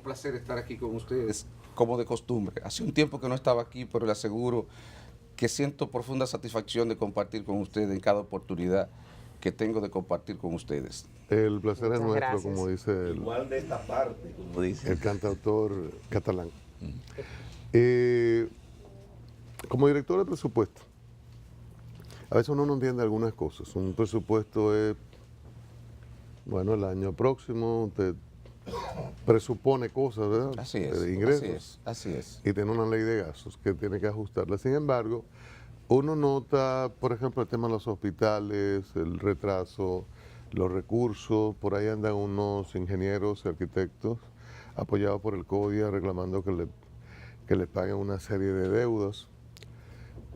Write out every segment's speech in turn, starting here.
placer estar aquí con ustedes, como de costumbre. Hace un tiempo que no estaba aquí, pero le aseguro que siento profunda satisfacción de compartir con ustedes en cada oportunidad que tengo de compartir con ustedes. El placer es Muchas nuestro, gracias. como dice Igual de esta parte, como dice. el cantautor catalán. Como director de presupuesto, a veces uno no entiende algunas cosas. Un presupuesto es, bueno, el año próximo te presupone cosas, ¿verdad? Así es, De ingresos. así es. Y tiene una ley de gastos que tiene que ajustarla. Sin embargo, uno nota, por ejemplo, el tema de los hospitales, el retraso, los recursos. Por ahí andan unos ingenieros y arquitectos apoyados por el CODIA reclamando que les paguen una serie de deudas.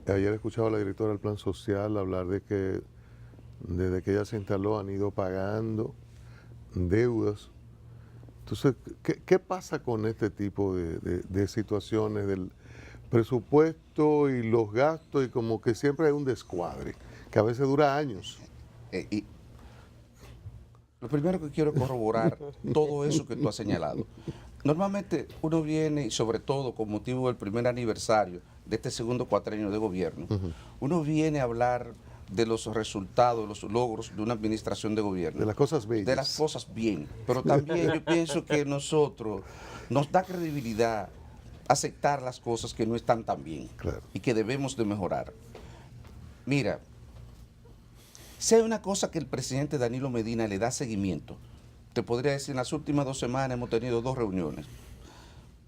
Ayer escuchaba a la directora del Plan Social hablar de que desde que ella se instaló han ido pagando deudas. Entonces, ¿qué pasa con este tipo de situaciones del presupuesto y los gastos? Y como que siempre hay un descuadre, que a veces dura años. Y lo primero que quiero corroborar todo eso que tú has señalado. Normalmente uno viene, y sobre todo con motivo del primer aniversario de este segundo cuatrenio de gobierno, uno viene a hablar de los resultados, de los logros de una administración de gobierno. De las cosas bellas. De las cosas bien. Pero también yo pienso que nosotros nos da credibilidad aceptar las cosas que no están tan bien. Claro. Y que debemos de mejorar. Mira, si hay una cosa que el presidente Danilo Medina le da seguimiento, te podría decir, en las últimas 2 semanas hemos tenido 2 reuniones.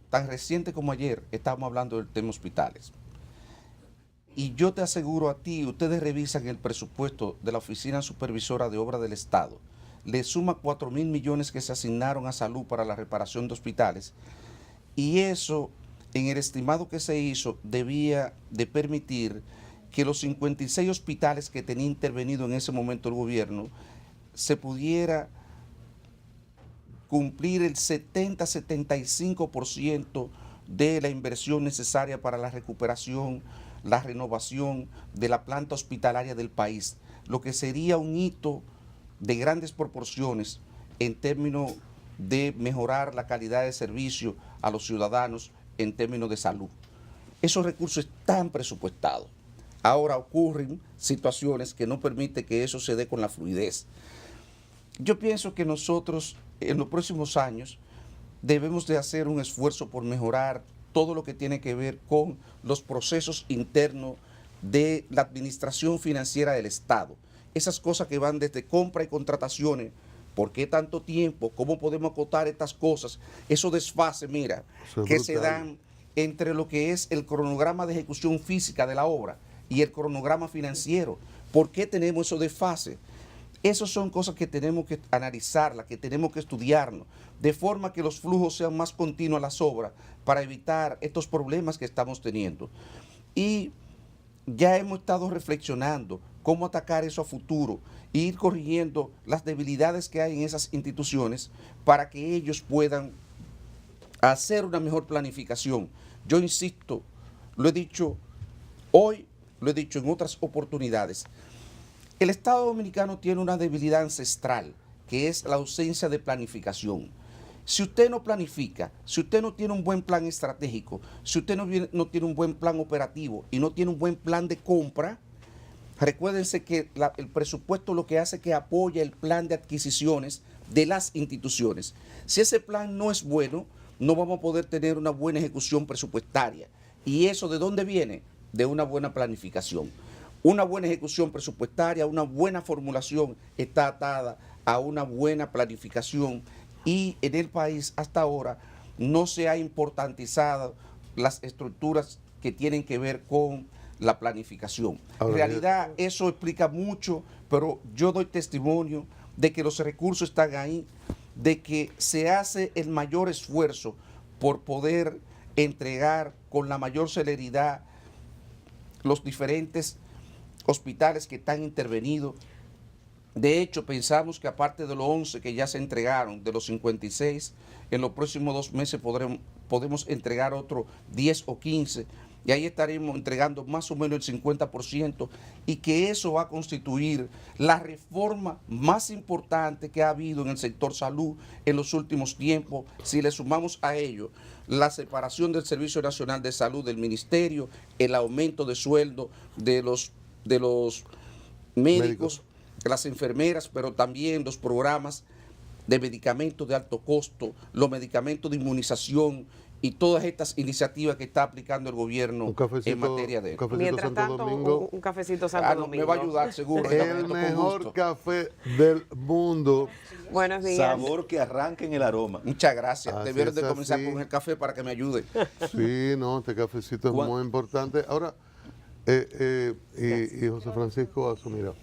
Tan reciente como ayer estábamos hablando del tema hospitales. Y yo te aseguro a ti, ustedes revisan el presupuesto de la Oficina Supervisora de Obras del Estado, le suma 4.000 millones que se asignaron a salud para la reparación de hospitales, y eso, en el estimado que se hizo, debía de permitir que los 56 hospitales que tenía intervenido en ese momento el gobierno, se pudiera cumplir el 70-75% de la inversión necesaria para la recuperación, la renovación de la planta hospitalaria del país, lo que sería un hito de grandes proporciones en términos de mejorar la calidad de servicio a los ciudadanos en términos de salud. Esos recursos están presupuestados. Ahora ocurren situaciones que no permiten que eso se dé con la fluidez. Yo pienso que nosotros en los próximos años debemos de hacer un esfuerzo por mejorar todo lo que tiene que ver con los procesos internos de la administración financiera del Estado. Esas cosas que van desde compra y contrataciones. ¿Por qué tanto tiempo? ¿Cómo podemos acotar estas cosas? Esos desfases, mira, que se dan entre lo que es el cronograma de ejecución física de la obra y el cronograma financiero. ¿Por qué tenemos esos desfases? Esas son cosas que tenemos que analizarlas, que tenemos que estudiarnos, de forma que los flujos sean más continuos a las obras para evitar estos problemas que estamos teniendo. Y ya hemos estado reflexionando cómo atacar eso a futuro e ir corrigiendo las debilidades que hay en esas instituciones para que ellos puedan hacer una mejor planificación. Yo insisto, lo he dicho hoy, lo he dicho en otras oportunidades. El Estado Dominicano tiene una debilidad ancestral, que es la ausencia de planificación. Si usted no planifica, si usted no tiene un buen plan estratégico, si usted no tiene un buen plan operativo y no tiene un buen plan de compra, recuérdense que el presupuesto lo que hace es que apoya el plan de adquisiciones de las instituciones. Si ese plan no es bueno, no vamos a poder tener una buena ejecución presupuestaria. ¿Y eso de dónde viene? De una buena planificación. Una buena ejecución presupuestaria, una buena formulación está atada a una buena planificación, y en el país hasta ahora no se ha importantizado las estructuras que tienen que ver con la planificación. En realidad eso explica mucho, pero yo doy testimonio de que los recursos están ahí, de que se hace el mayor esfuerzo por poder entregar con la mayor celeridad los diferentes hospitales que están intervenidos. De hecho, pensamos que aparte de los 11 que ya se entregaron, de los 56, en los próximos 2 meses podemos entregar otros 10 o 15 y ahí estaremos entregando más o menos el 50%, y que eso va a constituir la reforma más importante que ha habido en el sector salud en los últimos tiempos. Si le sumamos a ello la separación del Servicio Nacional de Salud del Ministerio, el aumento de sueldo de los médicos, las enfermeras, pero también los programas de medicamentos de alto costo, los medicamentos de inmunización y todas estas iniciativas que está aplicando el gobierno en materia de... Mientras tanto, un cafecito Santo Domingo. Me va a ayudar, seguro. El mejor café del mundo. Buenos días. Sabor que arranca en el aroma. Muchas gracias. Así Debieron de es comenzar así. con el café para que me ayude. Sí, no, este cafecito es muy importante. Ahora, y José Francisco asumirá.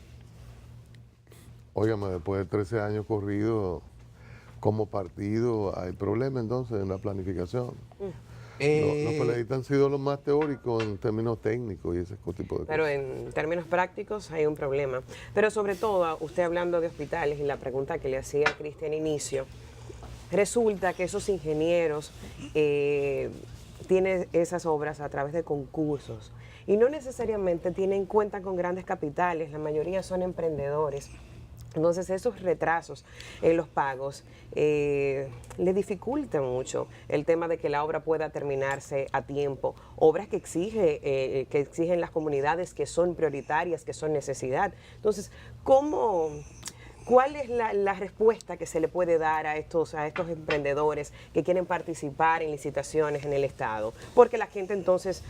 Óigame, después de 13 años corridos como partido, hay problema entonces en la planificación. Los peleadistas han sido los más teóricos en términos técnicos y ese tipo de Pero cosas. en términos prácticos hay un problema. Pero sobre todo, usted hablando de hospitales y la pregunta que le hacía a Cristian inicio, resulta que esos ingenieros tienen esas obras a través de concursos y no necesariamente tienen cuenta con grandes capitales, la mayoría son emprendedores. Entonces esos retrasos en los pagos le dificultan mucho el tema de que la obra pueda terminarse a tiempo. Obras que exigen las comunidades, que son prioritarias, que son necesidad. Entonces, ¿cuál es la respuesta que se le puede dar a estos emprendedores que quieren participar en licitaciones en el Estado? Porque la gente entonces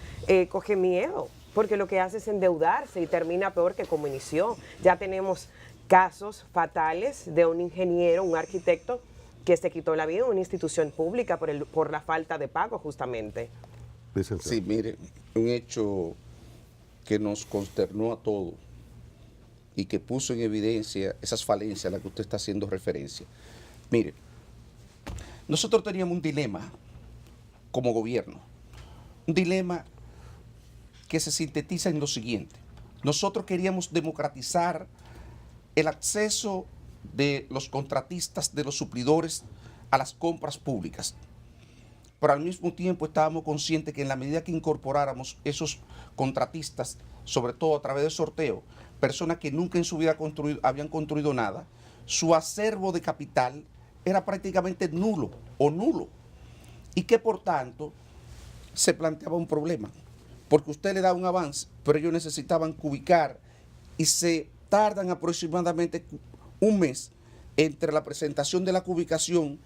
coge miedo, porque lo que hace es endeudarse y termina peor que como inició. Ya tenemos casos fatales de un ingeniero, un arquitecto, que se quitó la vida en una institución pública por la falta de pago, justamente. Licenciado. Sí, mire, un hecho que nos consternó a todos y que puso en evidencia esas falencias a las que usted está haciendo referencia. Mire, nosotros teníamos un dilema como gobierno, un dilema que se sintetiza en lo siguiente. Nosotros queríamos democratizar el acceso de los contratistas, de los suplidores a las compras públicas. Pero al mismo tiempo estábamos conscientes que en la medida que incorporáramos esos contratistas, sobre todo a través de sorteo, personas que nunca en su vida habían construido nada, su acervo de capital era prácticamente nulo o nulo. Y que por tanto se planteaba un problema, porque usted le da un avance, pero ellos necesitaban cubicar y se tardan aproximadamente un mes entre la presentación de la cubicación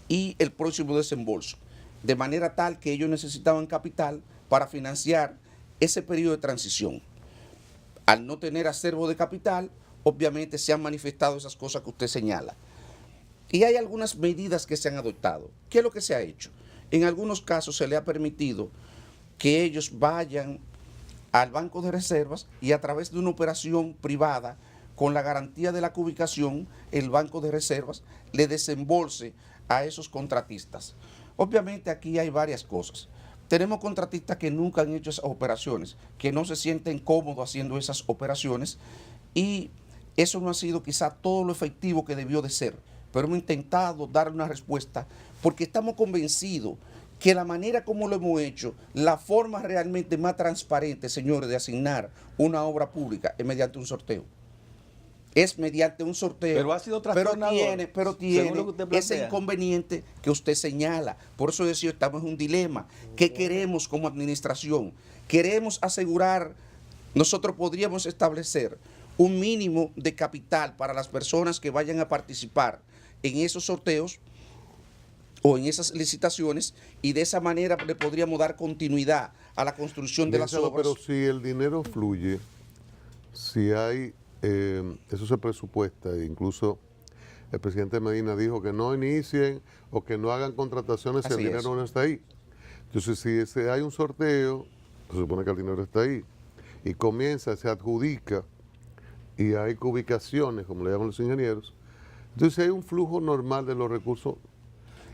y el próximo desembolso, de manera tal que ellos necesitaban capital para financiar ese periodo de transición. Al no tener acervo de capital, obviamente se han manifestado esas cosas que usted señala. Y hay algunas medidas que se han adoptado. ¿Qué es lo que se ha hecho? En algunos casos se le ha permitido que ellos vayan al banco de reservas y a través de una operación privada, con la garantía de la cubicación, el banco de reservas le desembolse a esos contratistas. Obviamente aquí hay varias cosas. Tenemos contratistas que nunca han hecho esas operaciones, que no se sienten cómodos haciendo esas operaciones, y eso no ha sido quizá todo lo efectivo que debió de ser, pero hemos intentado darle una respuesta porque estamos convencidos que la manera como lo hemos hecho, la forma realmente más transparente, señores, de asignar una obra pública es mediante un sorteo. Es mediante un sorteo, Pero ha sido trastornador, pero según tiene lo que usted ese plantea. inconveniente que usted señala. Por eso decía, estamos en un dilema. ¿Qué queremos como administración? Queremos asegurar, nosotros podríamos establecer un mínimo de capital para las personas que vayan a participar en esos sorteos o en esas licitaciones, y de esa manera le podríamos dar continuidad a la construcción de las obras. Pero si el dinero fluye, si hay, eso se presupuesta, e incluso el presidente Medina dijo que no inicien o que no hagan contrataciones si el Así dinero es. no está ahí. Entonces, si hay un sorteo, se supone que el dinero está ahí, y comienza, se adjudica, y hay ubicaciones, como le llaman los ingenieros, entonces si hay un flujo normal de los recursos,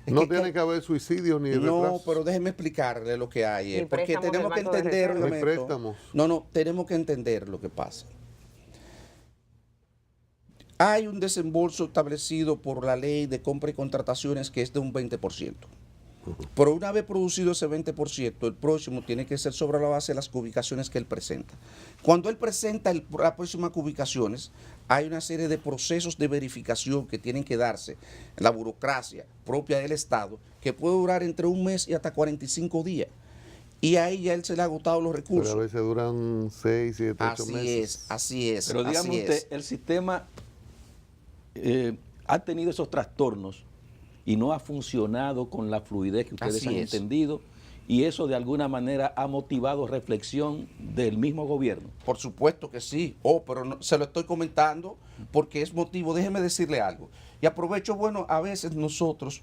no tiene que haber suicidios ni No, retrasos. pero déjeme explicarle lo que hay. Ni Porque préstamos tenemos que del Banco de entender, Reserva. Ni un momento. préstamos. No, tenemos que entender lo que pasa. Hay un desembolso establecido por la ley de compra y contrataciones que es de un 20%. Pero una vez producido ese 20%, el próximo tiene que ser sobre la base de las cubicaciones que él presenta. Cuando él presenta las próximas cubicaciones, hay una serie de procesos de verificación que tienen que darse en la burocracia propia del Estado, que puede durar entre un mes y hasta 45 días. Y ahí ya él se le ha agotado los recursos. Pero a veces duran 6, 7, 8 meses. Así es. Pero dígame así usted, es. el sistema ha tenido esos trastornos y no ha funcionado con la fluidez que ustedes Así han es. entendido, y eso de alguna manera ha motivado reflexión del mismo gobierno. Por supuesto que sí. Pero no, se lo estoy comentando porque es motivo. Déjeme decirle algo. Y aprovecho, bueno, a veces nosotros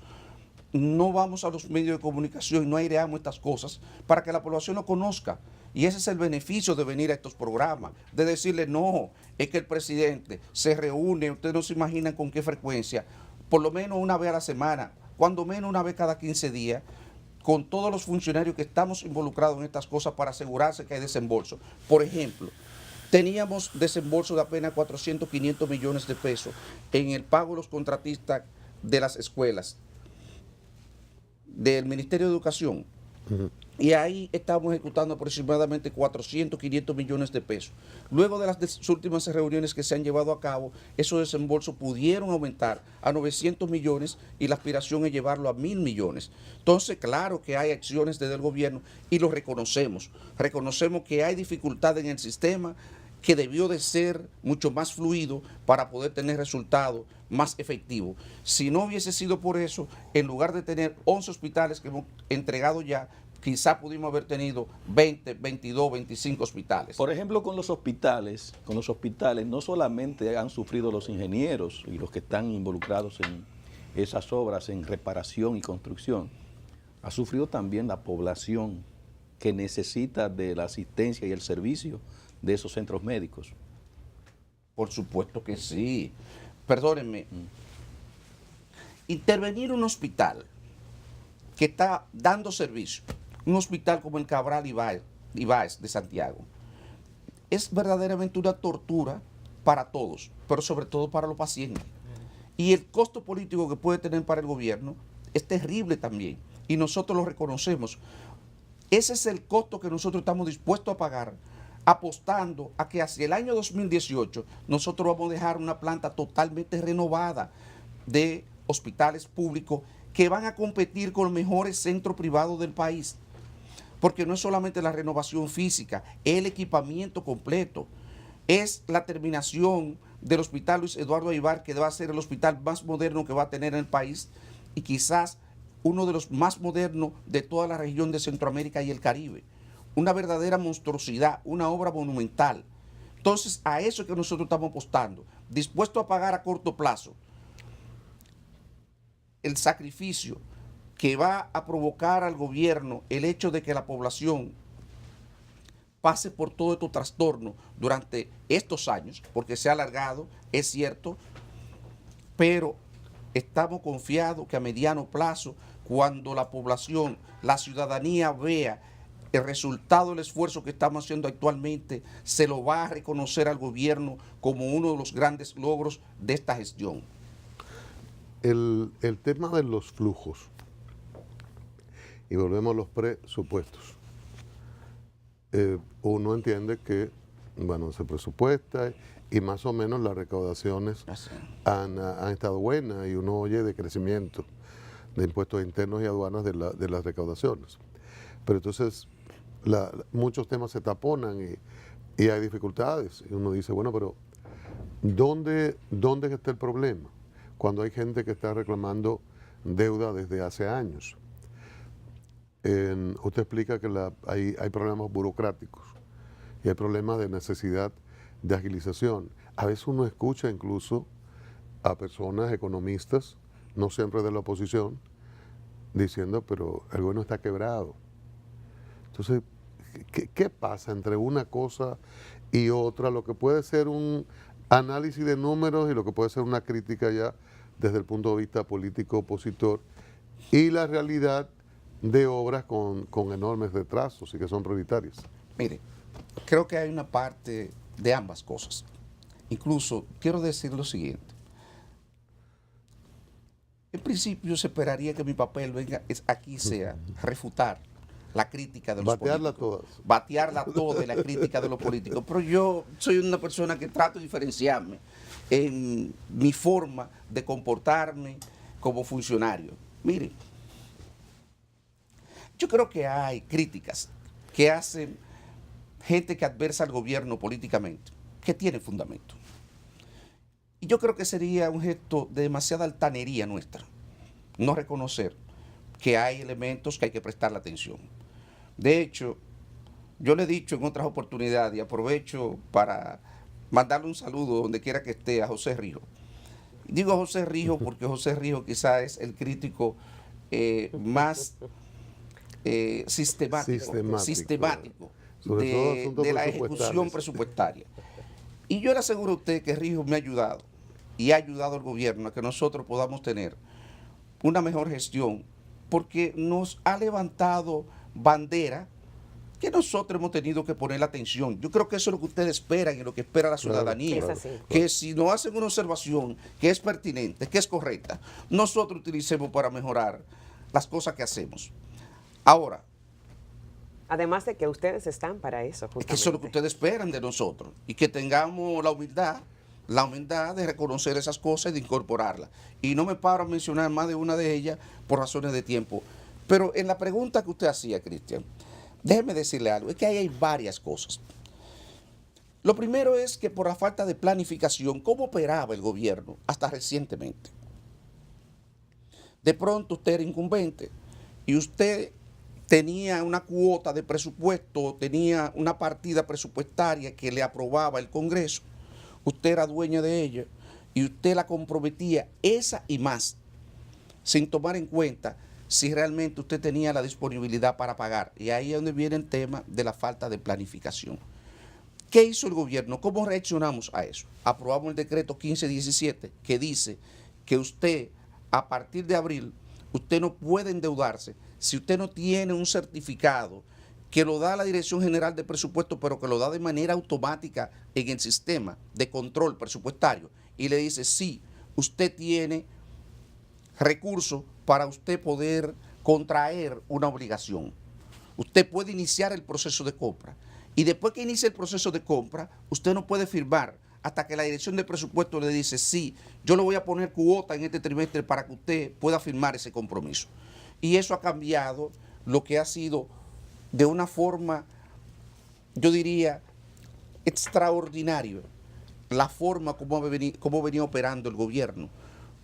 no vamos a los medios de comunicación y no aireamos estas cosas para que la población lo conozca. Y ese es el beneficio de venir a estos programas, de decirle, no, es que el presidente se reúne, ustedes no se imaginan con qué frecuencia, por lo menos una vez a la semana, cuando menos una vez cada 15 días, con todos los funcionarios que estamos involucrados en estas cosas para asegurarse que hay desembolso. Por ejemplo, teníamos desembolso de apenas 400, 500 millones de pesos en el pago de los contratistas de las escuelas del Ministerio de Educación. Y ahí estamos ejecutando aproximadamente 400, 500 millones de pesos. Luego de las últimas reuniones que se han llevado a cabo, esos desembolsos pudieron aumentar a 900 millones y la aspiración es llevarlo a 1.000 millones. Entonces, claro que hay acciones desde el gobierno y lo reconocemos. Reconocemos que hay dificultad en el sistema, que debió de ser mucho más fluido para poder tener resultados más efectivos. Si no hubiese sido por eso, en lugar de tener 11 hospitales que hemos entregado ya, quizá pudimos haber tenido 20, 22, 25 hospitales. Por ejemplo, con los hospitales no solamente han sufrido los ingenieros y los que están involucrados en esas obras, en reparación y construcción, ha sufrido también la población que necesita de la asistencia y el servicio de esos centros médicos. Por supuesto que sí. Perdónenme. Intervenir un hospital que está dando servicio, un hospital como el Cabral Ibáez de Santiago, es verdaderamente una tortura para todos, pero sobre todo para los pacientes. Y el costo político que puede tener para el gobierno es terrible también, y nosotros lo reconocemos. Ese es el costo que nosotros estamos dispuestos a pagar, apostando a que hacia el año 2018 nosotros vamos a dejar una planta totalmente renovada de hospitales públicos que van a competir con los mejores centros privados del país. Porque no es solamente la renovación física, es el equipamiento completo, es la terminación del Hospital Luis Eduardo Aybar, que va a ser el hospital más moderno que va a tener en el país y quizás uno de los más modernos de toda la región de Centroamérica y el Caribe. Una verdadera monstruosidad, una obra monumental. Entonces, a eso es que nosotros estamos apostando, dispuestos a pagar a corto plazo el sacrificio que va a provocar al gobierno el hecho de que la población pase por todo estos trastornos durante estos años, porque se ha alargado, es cierto, pero estamos confiados que a mediano plazo, cuando la población, la ciudadanía vea el resultado del esfuerzo que estamos haciendo actualmente, se lo va a reconocer al gobierno como uno de los grandes logros de esta gestión. El tema de los flujos, y volvemos a los presupuestos. Uno entiende que, bueno, se presupuesta y más o menos las recaudaciones han estado buenas y uno oye de crecimiento de impuestos internos y aduanas de las recaudaciones. Pero entonces muchos temas se taponan y hay dificultades. Y uno dice, bueno, pero ¿dónde está el problema? Cuando hay gente que está reclamando deuda desde hace años. Usted explica que hay problemas burocráticos y hay problemas de necesidad de agilización. A veces uno escucha incluso a personas economistas, no siempre de la oposición, diciendo, pero el gobierno está quebrado. Entonces, ¿qué pasa entre una cosa y otra? Lo que puede ser un análisis de números y lo que puede ser una crítica ya desde el punto de vista político opositor y la realidad de obras con enormes retrasos y que son prioritarias. Mire, creo que hay una parte de ambas cosas. Incluso quiero decir lo siguiente. En principio se esperaría que mi papel venga aquí sea refutar la crítica de los Batearla políticos. todas. Batearla toda y la crítica de los políticos. Pero yo soy una persona que trato de diferenciarme en mi forma de comportarme como funcionario. Miren, yo creo que hay críticas que hacen gente que adversa al gobierno políticamente, que tiene fundamento. Y yo creo que sería un gesto de demasiada altanería nuestra no reconocer que hay elementos que hay que prestarle atención. De hecho, yo le he dicho en otras oportunidades y aprovecho para mandarle un saludo donde quiera que esté a José Rijo. Digo José Rijo porque José Rijo quizás es el crítico más sistemático Sobre todo asuntos de la presupuestales. ejecución presupuestaria. Y yo le aseguro a usted que Rijo me ha ayudado y ha ayudado al gobierno a que nosotros podamos tener una mejor gestión, porque nos ha levantado bandera que nosotros hemos tenido que poner la atención. Yo creo que eso es lo que ustedes esperan y lo que espera la ciudadanía. Es así. Que si nos hacen una observación que es pertinente, que es correcta, nosotros utilicemos para mejorar las cosas que hacemos. Ahora, Además de que ustedes están para eso, es justamente. que eso es lo que ustedes esperan de nosotros y que tengamos la humildad de reconocer esas cosas y de incorporarlas. Y no me paro a mencionar más de una de ellas por razones de tiempo. Pero en la pregunta que usted hacía, Cristian, déjeme decirle algo, es que ahí hay varias cosas. Lo primero es que por la falta de planificación, ¿cómo operaba el gobierno hasta recientemente? De pronto usted era incumbente y usted tenía una cuota de presupuesto, tenía una partida presupuestaria que le aprobaba el Congreso, usted era dueña de ella y usted la comprometía esa y más, sin tomar en cuenta si realmente usted tenía la disponibilidad para pagar. Y ahí es donde viene el tema de la falta de planificación. ¿Qué hizo el gobierno? ¿Cómo reaccionamos a eso? Aprobamos el decreto 1517 que dice que usted, a partir de abril, usted no puede endeudarse si usted no tiene un certificado que lo da la Dirección General de Presupuesto, pero que lo da de manera automática en el sistema de control presupuestario. Y le dice, sí, usted tiene recursos para usted poder contraer una obligación. Usted puede iniciar el proceso de compra. Y después que inicie el proceso de compra, usted no puede firmar hasta que la Dirección de Presupuesto le dice, sí, yo le voy a poner cuota en este trimestre para que usted pueda firmar ese compromiso. Y eso ha cambiado lo que ha sido de una forma, yo diría, extraordinaria, la forma como venía operando el gobierno.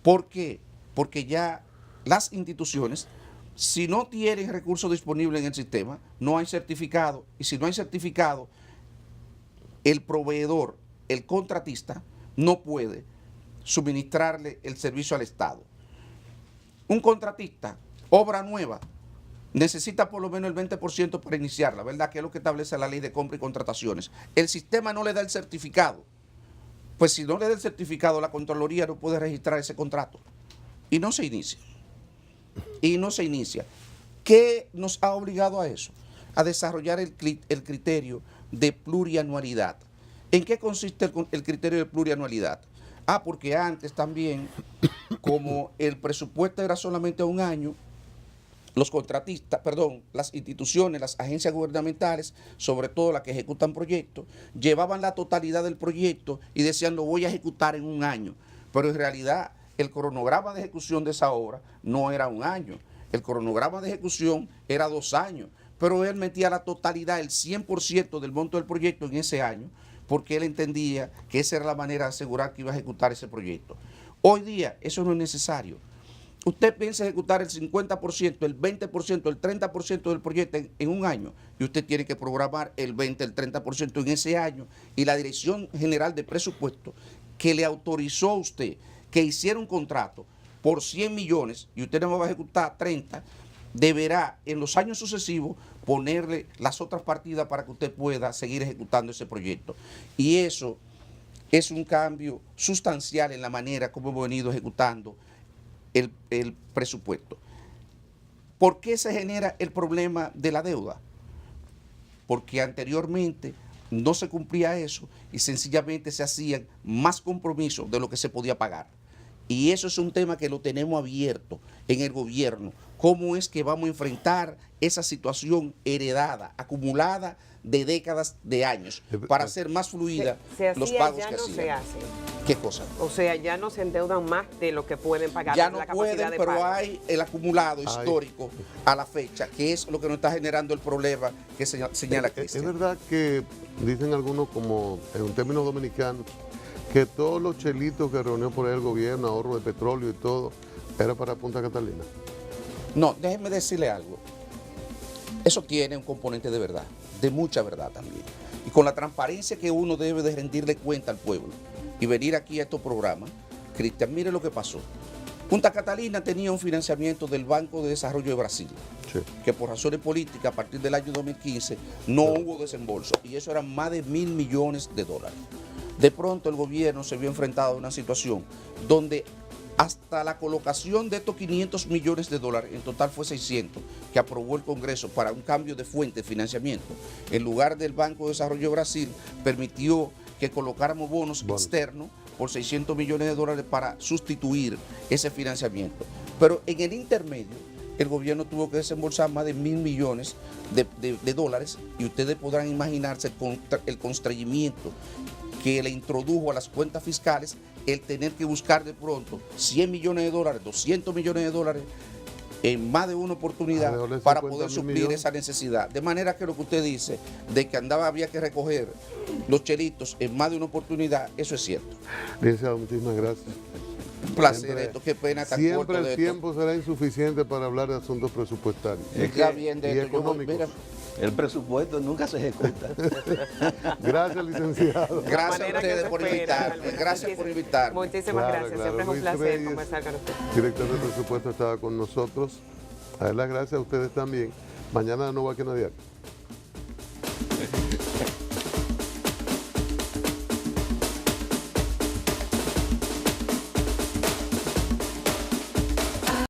¿Por qué? Porque ya las instituciones, si no tienen recursos disponibles en el sistema, no hay certificado. Y si no hay certificado, el proveedor, el contratista, no puede suministrarle el servicio al Estado. Un contratista, obra nueva, necesita por lo menos el 20% para iniciarla, ¿verdad? Que es lo que establece la ley de compra y contrataciones. El sistema no le da el certificado. Pues si no le da el certificado, la Contraloría no puede registrar ese contrato. Y no se inicia. Y no se inicia. ¿Qué nos ha obligado a eso? A desarrollar el criterio de plurianualidad. ¿En qué consiste el criterio de plurianualidad? Porque antes también, como el presupuesto era solamente a un año, los contratistas, las instituciones, las agencias gubernamentales, sobre todo las que ejecutan proyectos, llevaban la totalidad del proyecto y decían, lo voy a ejecutar en un año. Pero en realidad, el cronograma de ejecución de esa obra no era un año. El cronograma de ejecución era 2 años. Pero él metía la totalidad, el 100% del monto del proyecto en ese año, porque él entendía que esa era la manera de asegurar que iba a ejecutar ese proyecto. Hoy día, eso no es necesario. Usted piensa ejecutar el 50%, el 20%, el 30% del proyecto en un año y usted tiene que programar el 20, el 30% en ese año y la Dirección General de Presupuesto que le autorizó a usted que hiciera un contrato por 100 millones y usted no va a ejecutar 30, deberá en los años sucesivos ponerle las otras partidas para que usted pueda seguir ejecutando ese proyecto. Y eso es un cambio sustancial en la manera como hemos venido ejecutando el presupuesto. ¿Por qué se genera el problema de la deuda? Porque anteriormente no se cumplía eso y sencillamente se hacían más compromisos de lo que se podía pagar. Y eso es un tema que lo tenemos abierto en el gobierno. ¿Cómo es que vamos a enfrentar esa situación heredada, acumulada de décadas de años, para hacer más fluida los pagos ya que no hacían? se hace. ¿Qué cosa? O sea, ya no se endeudan más de lo que pueden pagar. Ya la no capacidad pueden, de pero pago. hay el acumulado histórico a la fecha, que es lo que nos está generando el problema que señala Es Cristian. verdad que dicen algunos, como en términos dominicanos, que todos los chelitos que reunió por ahí el gobierno, ahorro de petróleo y todo, era para Punta Catalina. No, déjenme decirle algo. Eso tiene un componente de verdad, de mucha verdad también. Y con la transparencia que uno debe de rendirle cuenta al pueblo y venir aquí a estos programas, Cristian, mire lo que pasó. Punta Catalina tenía un financiamiento del Banco de Desarrollo de Brasil, Sí. que por razones políticas a partir del año 2015 no hubo desembolso, y eso eran más de $1.000 millones. De pronto el gobierno se vio enfrentado a una situación donde hasta la colocación de estos $500 millones, en total fue 600, que aprobó el Congreso para un cambio de fuente de financiamiento, en lugar del Banco de Desarrollo de Brasil, permitió que colocáramos bonos externos por $600 millones para sustituir ese financiamiento. Pero en el intermedio, el gobierno tuvo que desembolsar más de $1.000 millones de dólares, y ustedes podrán imaginarse el constreñimiento que le introdujo a las cuentas fiscales el tener que buscar de pronto $100 millones, $200 millones en más de una oportunidad para poder suplir esa necesidad. De manera que lo que usted dice, de que había que recoger los chelitos en más de una oportunidad, eso es cierto. Licenciado, muchísimas gracias. Un placer esto, qué pena tan corto Siempre de el tiempo será insuficiente para hablar de asuntos presupuestarios. Ya bien de y esto, económicos. mira, El presupuesto nunca se ejecuta. Gracias, licenciado. gracias a manera que ustedes se por espera, invitarme. Alberto. Gracias por invitarme. Muchísimas Claro, gracias. claro. Siempre es un Luis placer Reyes, conversar con usted. Director de presupuesto, estaba con nosotros. A dar las gracias a ustedes también. Mañana no va a que nadie.